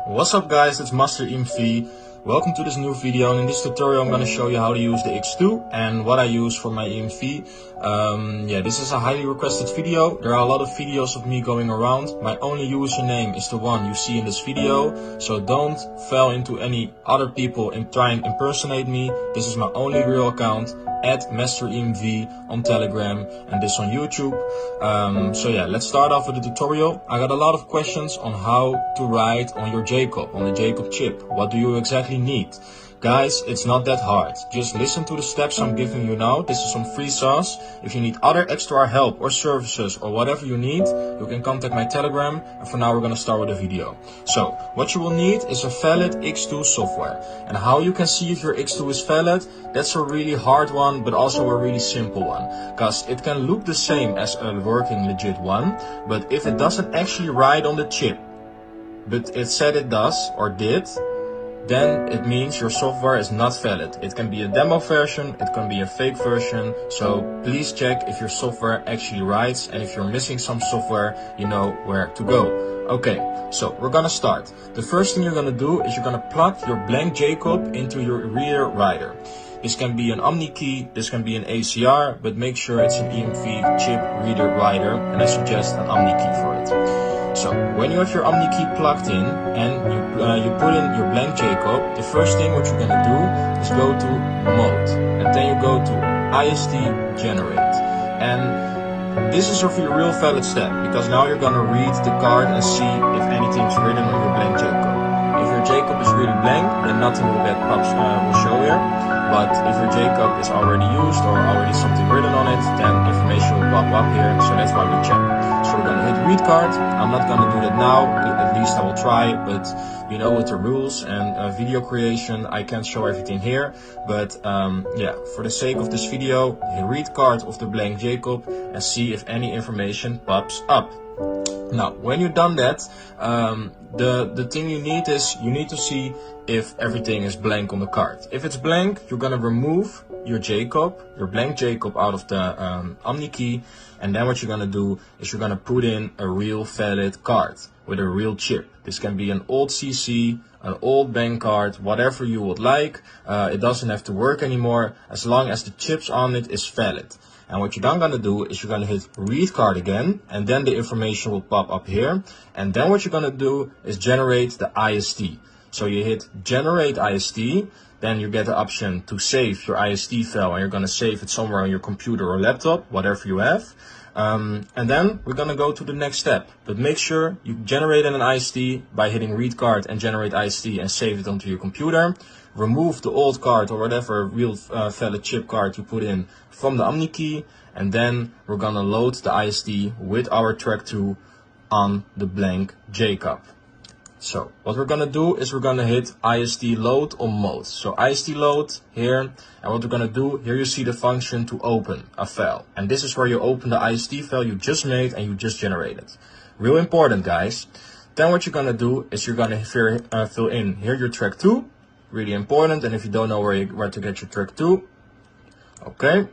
What's up guys, it's X2 EMV. Welcome to this new video, and in this tutorial I'm going to show you how to use the X2 and what I use for my EMV. This is a highly requested video. There are a lot of videos of me going around. My only username is the one you see in this video, so don't fall into any other people and try and impersonate me. This is my only real account, at X2 EMV on Telegram and this on YouTube. Let's start off with the tutorial. I got a lot of questions on how to write on your JCOP, on the JCOP chip. What do you exactly need? Guys, it's not that hard. Just listen to the steps I'm giving you now. This is some free sauce. If you need other extra help or services or whatever you need, you can contact my Telegram. And for now, we're going to start with the video. So, what you will need is a valid X2 software. And how you can see if your X2 is valid, that's a really hard one, but also a really simple one. Because it can look the same as a working legit one, but if it doesn't actually write on the chip, but it said it does or did, then it means your software is not valid. It can be a demo version, it can be a fake version, so please check if your software actually writes, and if you're missing some software, you know where to go. Okay, so we're gonna start. The first thing you're gonna do is you're gonna plug your blank JCOP into your reader writer. This can be an Omni key, this can be an ACR, but make sure it's an EMV chip reader writer, and I suggest an Omni key for it. So, when you have your Omni key plugged in and you put in your blank JCOP, the first thing what you're gonna do is go to mode, and then you go to IST generate. And this is a real valid step, because now you're gonna read the card and see if anything's written on your blank JCOP. If your JCOP is really blank, then nothing will show here. But if your JCOP is already used or already something written on it, then information will pop up here, so that's why we check. So we're gonna hit read card. I'm not gonna do that now, at least I will try, but you know, with the rules and video creation, I can't show everything here. But for the sake of this video, hit read card of the blank JCOP and see if any information pops up. Now, when you've done that, the thing you need is, you need to see if everything is blank on the card. If it's blank, you're gonna remove your JCOP, your blank JCOP out of the Omni key, and then what you're gonna do is you're gonna put in a real valid card with a real chip. This can be an old CC, an old bank card, whatever you would like. It doesn't have to work anymore, as long as the chips on it is valid. And what you're then gonna do is you're gonna hit read card again, and then the information will pop up here. And then what you're gonna do is generate the IST. So you hit generate IST, then you get the option to save your IST file, and you're gonna save it somewhere on your computer or laptop, whatever you have. And then we're gonna go to the next step. But make sure you generate an IST by hitting read card and generate IST and save it onto your computer. Remove the old card or whatever real valid chip card you put in from the Omni key, and then we're gonna load the IST with our track 2 on the blank JCOP. So what we're gonna do is we're gonna hit IST load on mode. So IST load here, and what we're gonna do, here you see the function to open a file. And this is where you open the IST file you just made and you just generated. Real important, guys. Then what you're gonna do is you're gonna fill in here your track 2. Really important, and if you don't know where to get your track 2, okay,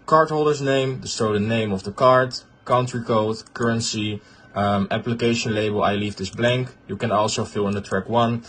cardholder's name, so the name of the card, country code, currency, application label, I leave this blank. You can also fill in the track 1,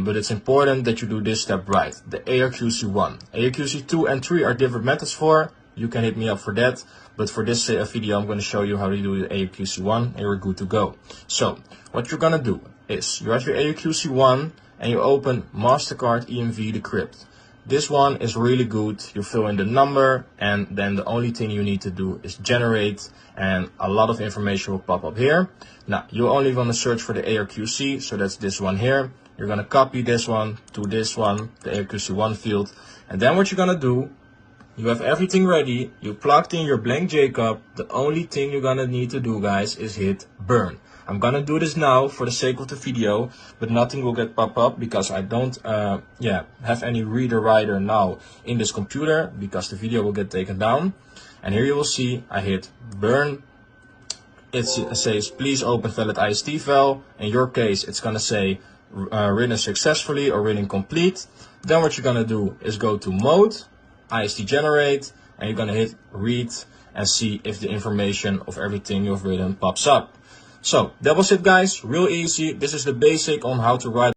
but it's important that you do this step right, the ARQC1. ARQC2 and 3 are different methods for, you can hit me up for that, but for this video I'm going to show you how to do the ARQC1 and you're good to go. So, what you're going to do is, you have your ARQC1, and you open MasterCard EMV Decrypt. This one is really good. You fill in the number, and then the only thing you need to do is generate, and a lot of information will pop up here. Now, you only want to search for the ARQC, so that's this one here. You're going to copy this one to this one, the ARQC1 field, and then what you're going to do, you have everything ready, you plugged in your blank JCOP. The only thing you're going to need to do, guys, is hit burn. I'm gonna do this now for the sake of the video, but nothing will get pop up because I don't have any reader writer now in this computer, because the video will get taken down. And here you will see I hit burn. It says please open valid IST file. In your case it's gonna say written successfully or written complete. Then what you're gonna do is go to mode, IST generate, and you're gonna hit read and see if the information of everything you've written pops up. So that was it, guys. Real easy. This is the basic on how to write